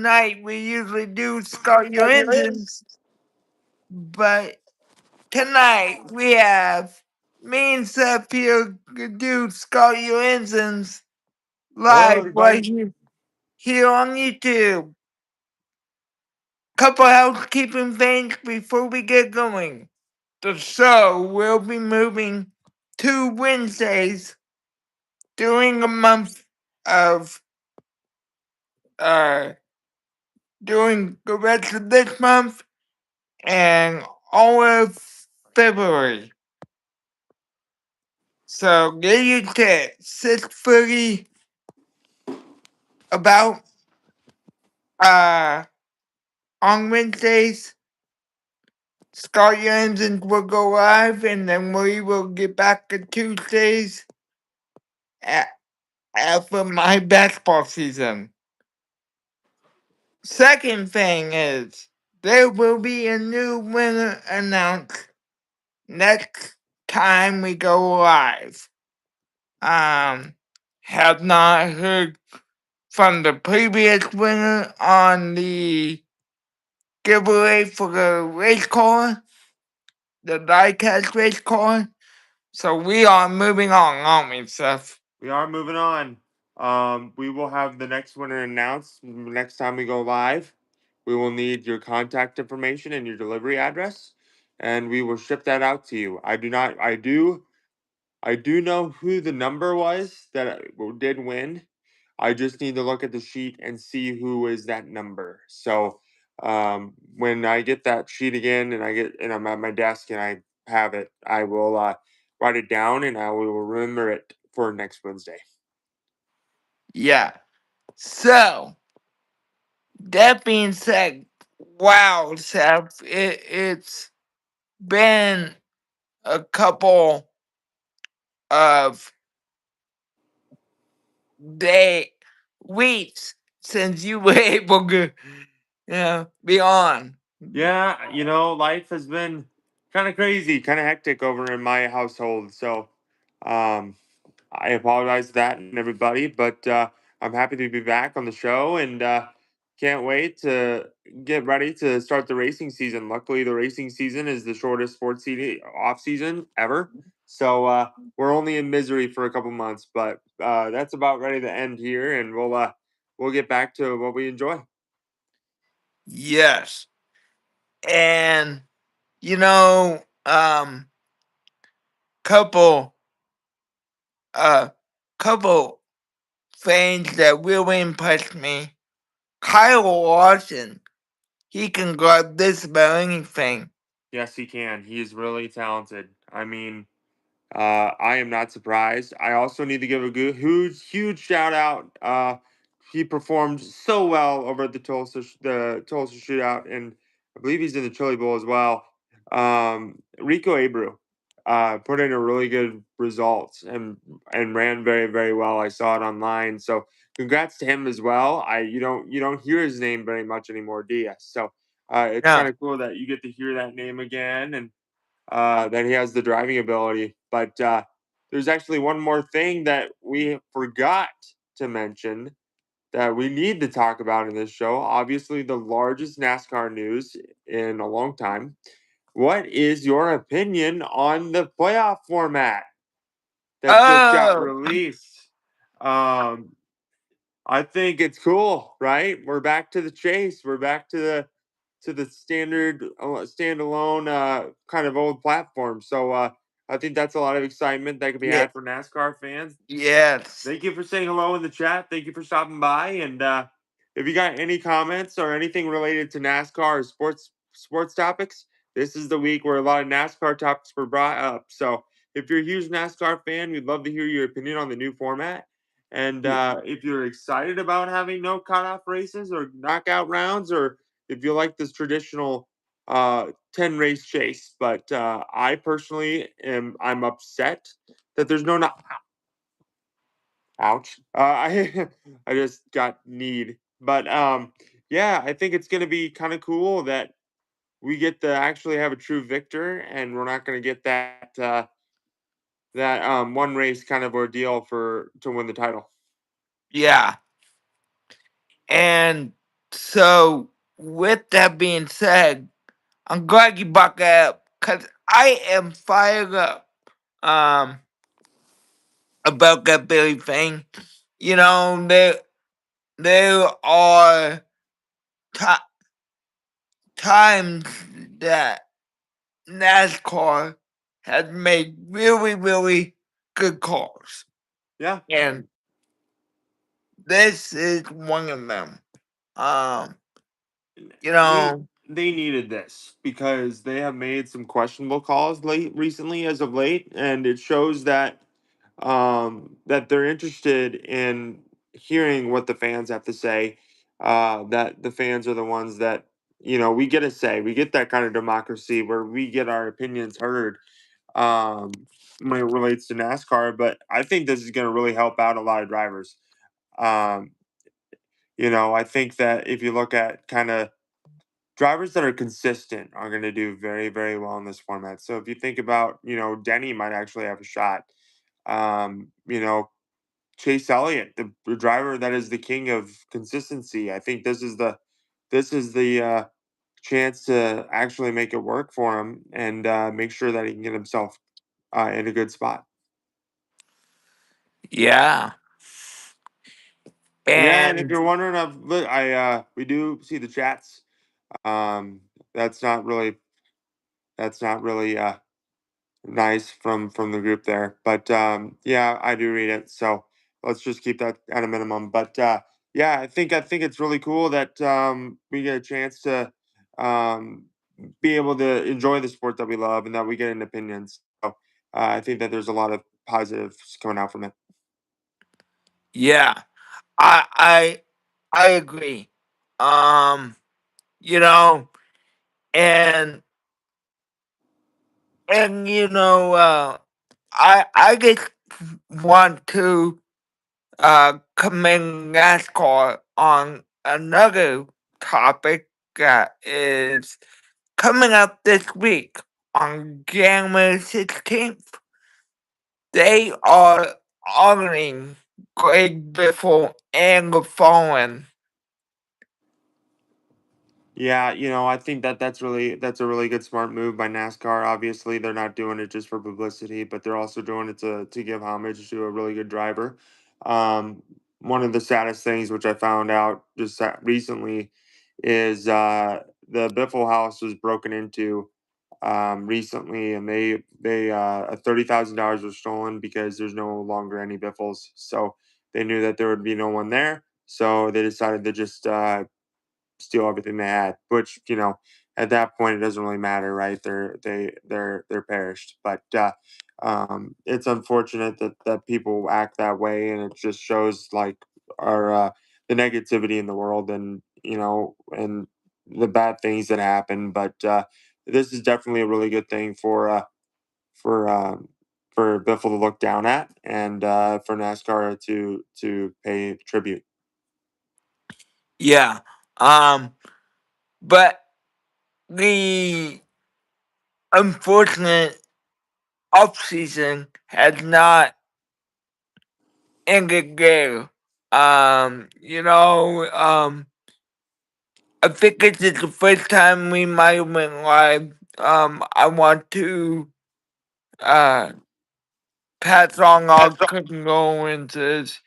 night we usually do Start Your Engines, but tonight we have me and Seth here to do Start Your Engines Hello, live right everybody. here on YouTube. Couple housekeeping things before we get going. The show will be moving to Wednesdays during the month of uh during the rest of this month and all of February. So get used to 6:30 about uh on Wednesdays. Start Your Engines will go live and then we will get back to Tuesdays a- after my basketball season. Second thing is there will be a new winner announced next time we go live. Um, have not heard from the previous winner on the giveaway for the race car, the diecast race car. So we are moving on, aren't we, Seth? We are moving on. We will have the next winner announced next time we go live. We will need your contact information and your delivery address, and we will ship that out to you. I do not. I do know who the number was that did win. I just need to look at the sheet and see who is that number. So, when I get that sheet again and I'm at my desk and I have it, I will write it down and I will remember it for next Wednesday. Yeah. So that being said, wow, Seth, it's been a couple of day weeks since you were able to be on. Yeah, life has been kind of crazy, kind of hectic over in my household. So, um, I apologize to that and everybody, but I'm happy to be back on the show and can't wait to get ready to start the racing season. Luckily, the racing season is the shortest sports off season ever. So we're only in misery for a couple months, but that's about ready to end here, and we'll get back to what we enjoy. Yes. And you know, couple uh couple things that really impressed me. Kyle Larson, he can grab this about anything. Yes, he can. He is really talented. I mean, I am not surprised. I also need to give a good, huge shout out. He performed so well over at the Tulsa shootout, and I believe he's in the Chili Bowl as well. Rico Abreu put in a really good result and ran very very well. I saw it online, so congrats to him as well. You don't hear his name very much anymore, do you? So it's Yeah. kind of cool that you get to hear that name again and that he has the driving ability. But there's actually one more thing that we forgot to mention that we need to talk about in this show. Obviously, the largest NASCAR news in a long time. What is your opinion on the playoff format that just got Oh, released? Um, I think it's cool, right? We're back to the chase. We're back to the standard standalone kind of old platform. So I think that's a lot of excitement that can be yeah. had for NASCAR fans. Yes. Thank you for saying hello in the chat. Thank you for stopping by. And if you got any comments or anything related to NASCAR or sports topics, this is the week where a lot of NASCAR topics were brought up. So if you're a huge NASCAR fan, we'd love to hear your opinion on the new format. And if you're excited about having no cutoff races or knockout rounds, or if you like this traditional 10 race chase, but I personally I'm upset that there's no ouch. I just got kneed. But yeah, I think it's gonna be kind of cool that we get to actually have a true victor, and we're not gonna get that one race kind of ordeal for to win the title. Yeah. And So, with that being said, I'm glad you brought that up because I am fired up um, about that Billy thing. You know, there are ti times that NASCAR has made really, really good calls, Yeah, and this is one of them. Um, you they know, they needed this because they have made some questionable calls late recently as of late, and it shows that they're interested in hearing what the fans have to say. That the fans are the ones that we get a say. We get that kind of democracy where we get our opinions heard um, when it relates to NASCAR. But I think this is going to really help out a lot of drivers. Um, I think that if you look at kind of drivers that are consistent are going to do very, very well in this format. So if you think about, Denny might actually have a shot. You know, Chase Elliott, the driver that is the king of consistency. I think this is the chance to actually make it work for him and make sure that he can get himself in a good spot. yeah, Yeah, and if and you're wondering, we do see the chats. Um, that's not really that's not really nice from the group there. But yeah, I do read it. So let's just keep that at a minimum. But yeah, I think it's really cool that we get a chance to um, be able to enjoy the sport that we love and that we get an opinions. So I think that there's a lot of positives coming out from it. yeah, I I I agree. Um, you know, and I just want to commend NASCAR on another topic that is coming up this week on January 16th. They are honoring Greg Biffle and the Fallen. Yeah, I think that's a really good smart move by NASCAR. Obviously, they're not doing it just for publicity, but they're also doing it to give homage to a really good driver. Um, One of the saddest things, which I found out just recently, is the Biffle house was broken into recently, and they $30,000 was stolen because there's no longer any Biffles. So they knew that there would be no one there, so they decided to just steal everything they had, which, at that point it doesn't really matter, right? They're perished. But it's unfortunate that people act that way, and it just shows like our the negativity in the world, and and the bad things that happen. But this is definitely a really good thing for um for Biffle to look down at, and for NASCAR to pay tribute. Yeah. Um, but the unfortunate offseason has not ended there. I think this is the first time we might have went live. I want to uh pass on our condolences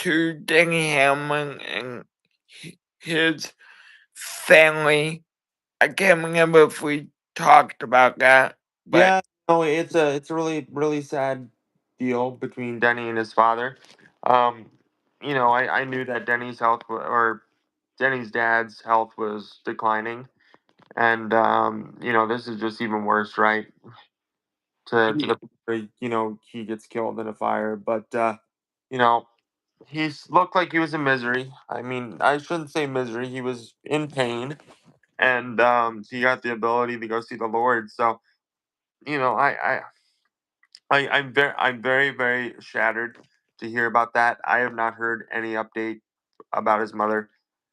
to Danny Hamlin and his family. I can't remember if we talked about that, but Yeah, no, it's a really really sad deal between Denny and his father. Um, I knew that or Denny's dad's health was declining, and this is just even worse, right? To the point where, he gets killed in a fire, but you know he's looked like he was in misery. I mean, I shouldn't say misery. He was in pain, and he got the ability to go see the Lord. So you know, I'm very, very shattered to hear about that. I have not heard any update about his mother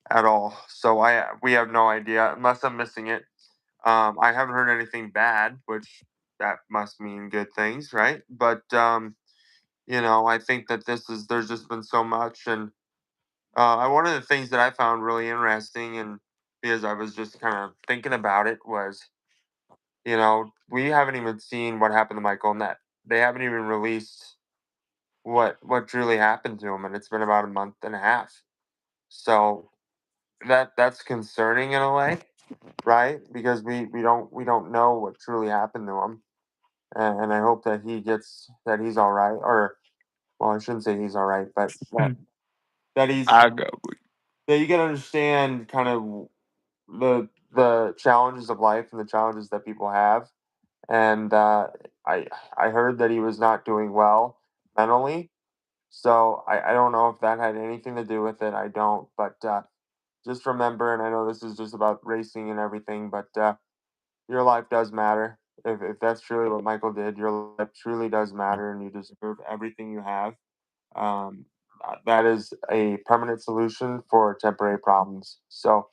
at all. So we have no idea unless I'm missing it. I haven't heard anything bad, which that must mean good things, right? But I think that there's just been so much, and One of the things that I found really interesting, and because I was just kind of thinking about it, was we haven't even seen what happened to Michael Net. They haven't even released what truly happened to him, and it's been about a month and a half. So that's concerning in a way, right? Because we don't know what truly happened to him, and I hope that he's all right, or well, I shouldn't say he's all right, but that he's I go. that you can understand kind of the challenges of life and the challenges that people have. And I I heard that he was not doing well mentally, so I don't know if that had anything to do with it. I don't, but just remember, and I know this is just about racing and everything, but your life does matter. If that's truly what Michael did, your life truly does matter, and you deserve everything you have. um, that is a permanent solution for temporary problems. So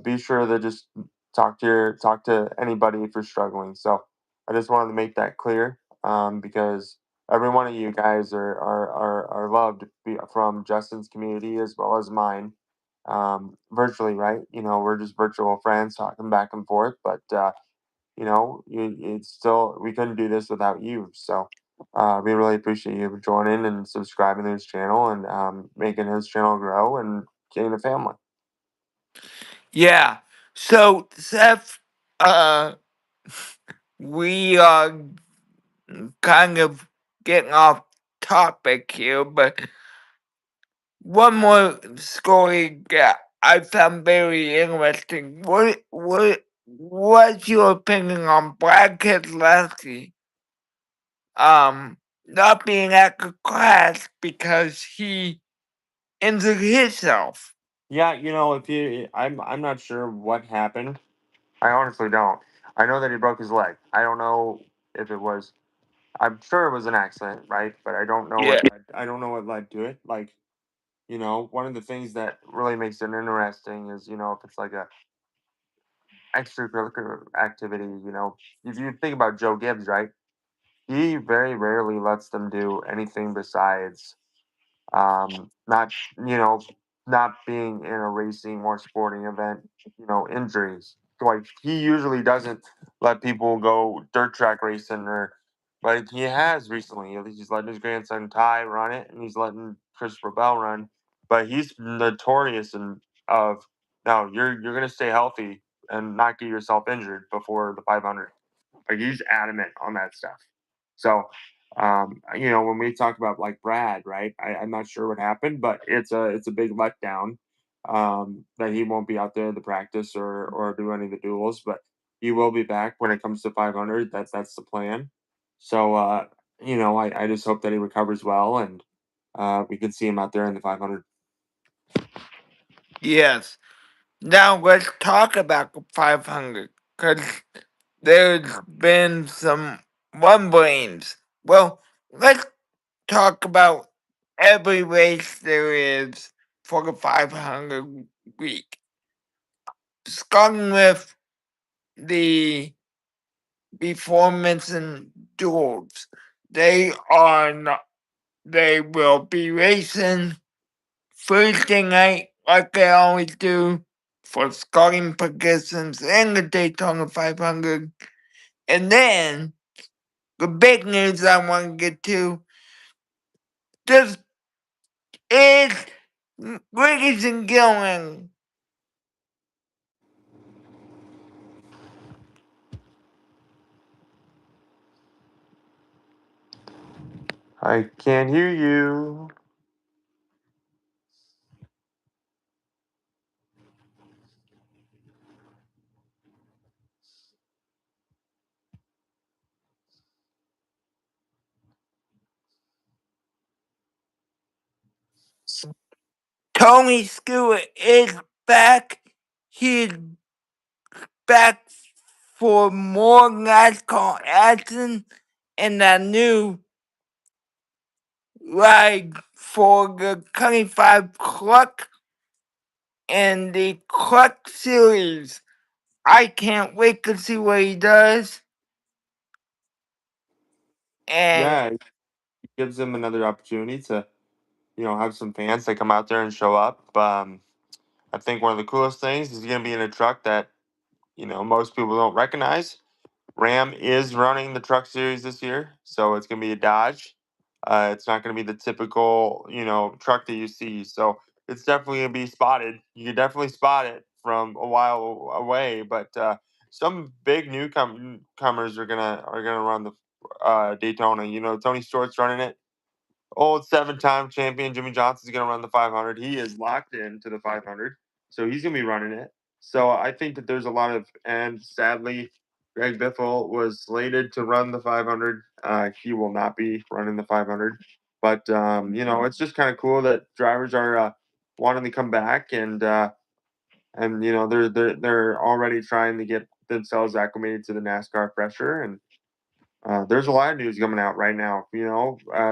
be sure to just talk to anybody if you're struggling. So I just wanted to make that clear, because every one of you guys are loved, from Justin's community as well as mine. Virtually, right? We're just virtual friends talking back and forth, but it's still, we couldn't do this without you. So we really appreciate you joining and subscribing to his channel, and making his channel grow and getting a family. Yeah. So Seth, uh, we are kind of getting off topic here, but one more story that I found very interesting. What's your opinion on Brad Keselowski not being at the class because he injured himself? Yeah, if I'm not sure what happened. I honestly don't. I know that he broke his leg. I don't know if it was. I'm sure it was an accident, right? But I don't know Yeah. I don't know what led to it. Like, one of the things that really makes it interesting is, if it's like a extracurricular activity. If you think about Joe Gibbs, right? He very rarely lets them do anything besides, not not being in a racing or sporting event. Injuries. Like, he usually doesn't let people go dirt track racing, or but he has recently. He's letting his grandson Ty run it, and he's letting Christopher Bell run. But he's notorious of, no, you're gonna stay healthy and not get yourself injured before the 500. Like, he's adamant on that stuff. So, when we talk about like Brad, right? I'm not sure what happened, but it's a big letdown, that he won't be out there to practice or do any of the duels, but he will be back when it comes to 500. That's the plan. So, I just hope that he recovers well, and we can see him out there in the 500. Yes. Now let's talk about the 500 because there's been some rumblings. Well, let's talk about every race there is for the 500 week. Starting with the before mentioned duels. They are not, they will be racing Thursday night like they always do for starting positions in the Daytona 500. And then the big news I want to get to, this is, ladies and gentlemen, I can't hear you. Tony Stewart is back. He's back for more NASCAR action and a new ride for the 25 Cluck and the Cluck series. I can't wait to see what he does. And Yeah, it gives him another opportunity to have some fans that come out there and show up. I think one of the coolest things is going to be in a truck that most people don't recognize. Ram is running the Truck Series this year, so it's going to be a Dodge. It's not going to be the typical, truck that you see. So it's definitely going to be spotted. You can definitely spot it from a while away. But some big newcomers are gonna run the Daytona. Tony Stewart's running it. Old seven-time champion Jimmy Johnson's going to run the 500. He is locked into the 500, so he's going to be running it. So I think that there's a lot of, and sadly, Greg Biffle was slated to run the 500. He will not be running the 500, but it's just kind of cool that drivers are wanting to come back, and they're already trying to get themselves acclimated to the NASCAR pressure. And there's a lot of news coming out right now.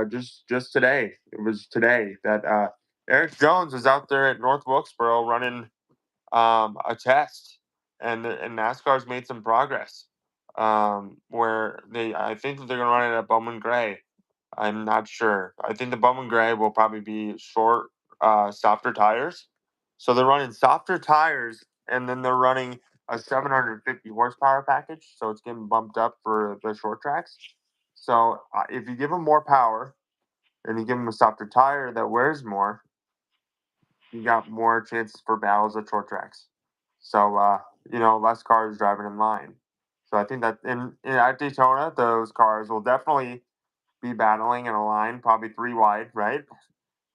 Just today, it was today that Eric Jones was out there at North Wilkesboro running a test, and NASCAR's made some progress. Where I think that they're going to run it at Bowman Gray. I'm not sure. I think the Bowman Gray will probably be short, softer tires. So they're running softer tires, and then they're running a 750 horsepower package. So it's getting bumped up for the short tracks. So if you give them more power and you give them a softer tire that wears more, you got more chances for battles at short tracks. So less cars driving in line. So I think that at Daytona, those cars will definitely be battling in a line, probably three wide, right?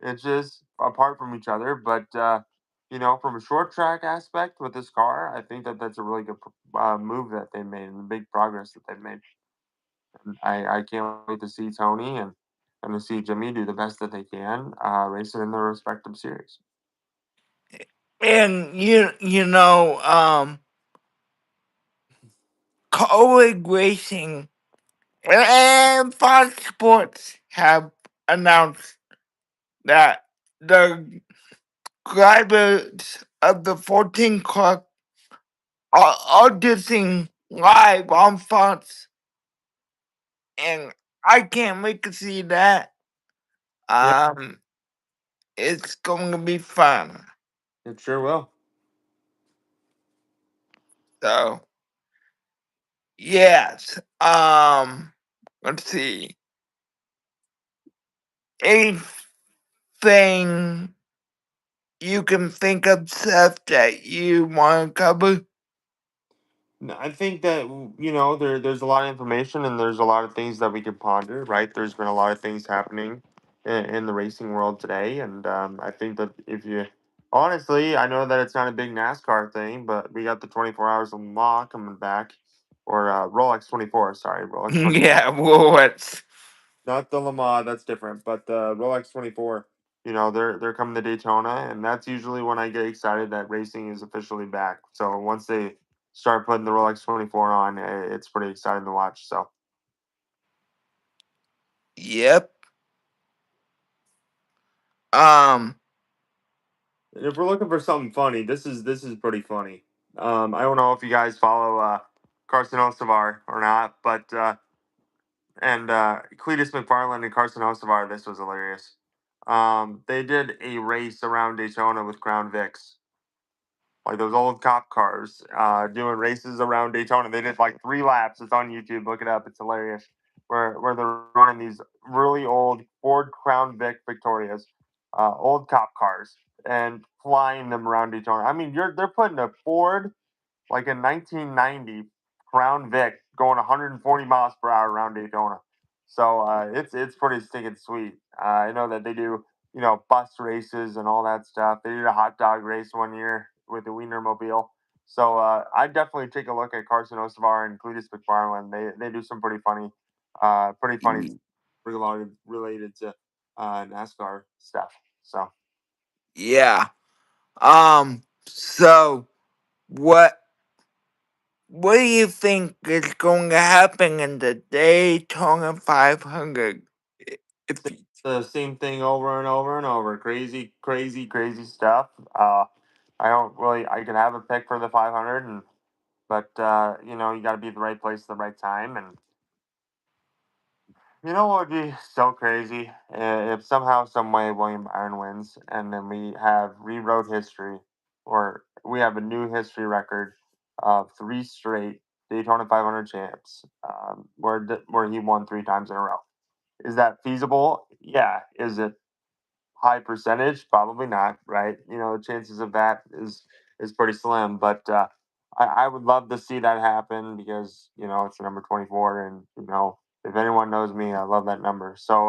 It's just apart from each other. But from a short track aspect with this car, I think that that's a really good move that they made and the big progress that they've made. And I can't wait to see Tony and to see Jimmy do the best that they can, racing in their respective series. And Colleague Racing and Fox Sports have announced that the drivers of the 14 club are auditioning live on Fox, and I can't wait to see that. Yeah, Um, it's going to be fun. it sure will. So yes. Let's see. Anything you can think of stuff that you want to cover? No, I think that there's a lot of information and there's a lot of things that we can ponder. Right, there's been a lot of things happening in the racing world today, and I think that if you honestly, I know that it's not a big NASCAR thing, but we got the 24 hours of Le Mans coming back, or Rolex 24. Sorry, Rolex 24. Yeah, well, it's Not the Le Mans, that's different, but the Rolex 24. They're coming to Daytona, and that's usually when I get excited that racing is officially back. So once they start putting the Rolex 24 on, it's pretty exciting to watch. So yep. Um, and if we're looking for something funny, this is pretty funny. I don't know if you guys follow Carson Ostavar or not, but and Cletus McFarland and Carson Ostavar, this was hilarious. They did a race around Daytona with Crown Vics, like those old cop cars, doing races around Daytona. They did like 3 laps. It's on YouTube. Look it up. It's hilarious. Where they're running these really old Ford Crown Vic Victorias, old cop cars, and flying them around Daytona. I mean, they're putting a Ford like a 1990 Crown Vic going 140 miles per hour around Daytona. So it's pretty stinking sweet. I know that they do bus races and all that stuff. They did a hot dog race one year with the Wienermobile. So I definitely take a look at Carson Ostavar and Cletus McFarland. They do some pretty funny related to NASCAR stuff. So yeah. So what what do you think is going to happen in the Daytona 500? If the same thing over and over and over. Crazy, crazy, crazy stuff. I don't really. I could have a pick for the 500, but you got to be at the right place at the right time, and You know what would be so crazy? If somehow, some way, William Byron wins, and then we have rewrote history, or we have a new history record of three straight Daytona 500 champs, where he won three times in a row. Is that feasible? Yeah. Is it high percentage? Probably not, right? The chances of that is pretty slim. But I would love to see that happen because it's the number 24, and if anyone knows me, I love that number. So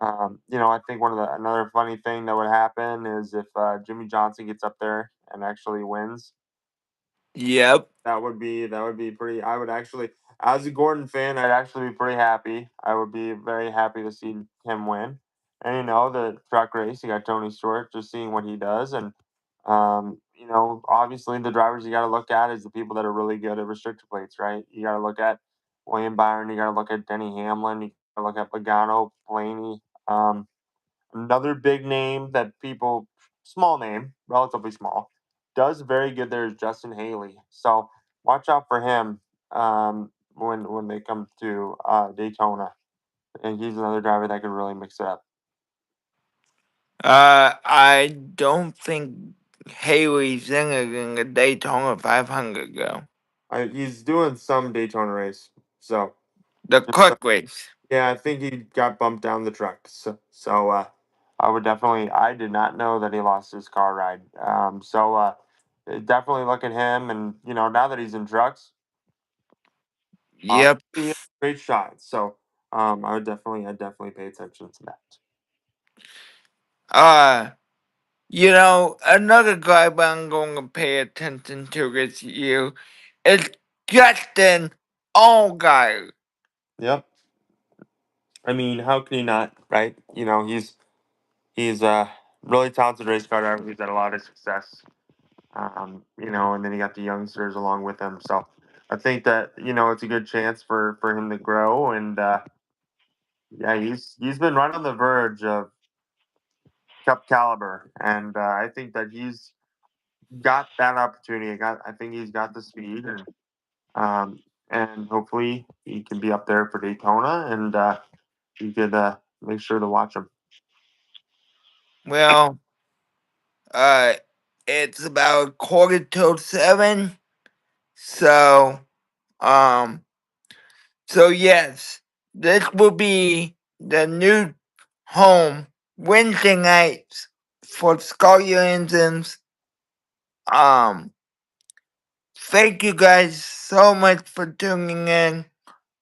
I think another funny thing that would happen is if Jimmy Johnson gets up there and actually wins. Yep. That would be pretty. I would actually, as a Gordon fan, I'd actually be pretty happy. I would be very happy to see him win. And the truck race, you got Tony Stewart, just seeing what he does, and obviously the drivers you got to look at is the people that are really good at restrictor plates, right? You got to look at William Byron, you got to look at Denny Hamlin, you got to look at Pagano, Blaney. Another big name that people, small name, relatively small, does very good there is Justin Haley. So watch out for him when they come to Daytona, and he's another driver that could really mix it up. I don't think Haley's in the Daytona 500 though. He's doing some Daytona race, so The quick race. yeah, I think he got bumped down the truck. So I would definitely. I did not know that he lost his car ride. So definitely look at him, and now that he's in trucks, Yep. he has a great shot. So I definitely pay attention to that. Uh, another guy I'm going to pay attention to this year is Justin Allgaier. Yep. I mean, how can he not? Right? He's a really talented race car driver. He's had a lot of success. And then you got the youngsters along with him. So I think that it's a good chance for him to grow, and yeah, he's been right on the verge of Cup caliber, and I think that he's got that opportunity. I think he's got the speed, and hopefully he can be up there for Daytona, and you could make sure to watch him. Well, uh, it's about 6:45. So, um, so yes, this will be the new home Wednesday nights for Scholar Engines. Um, Thank you guys so much for tuning in.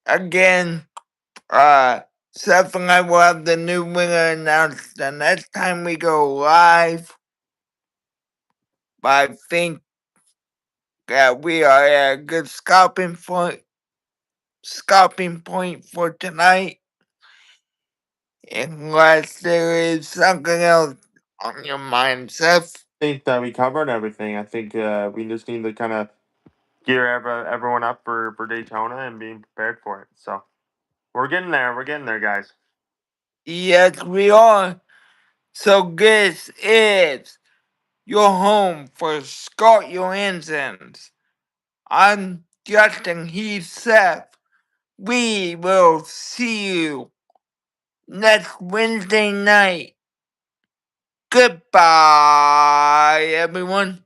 Again, uh, Seth and I will have the new winner announced the next time we go live. But I think that we are at a good scalping point for tonight. Unless there is something else on your mind, Seth. I think that we covered everything. I think we just need to kind of gear everyone up for Daytona and being prepared for it. So we're getting there. We're getting there, guys. Yes, we are. So this is your home for Scott Johansson's. I'm Justin, he's Seth. We will see you next Wednesday night. Goodbye, everyone.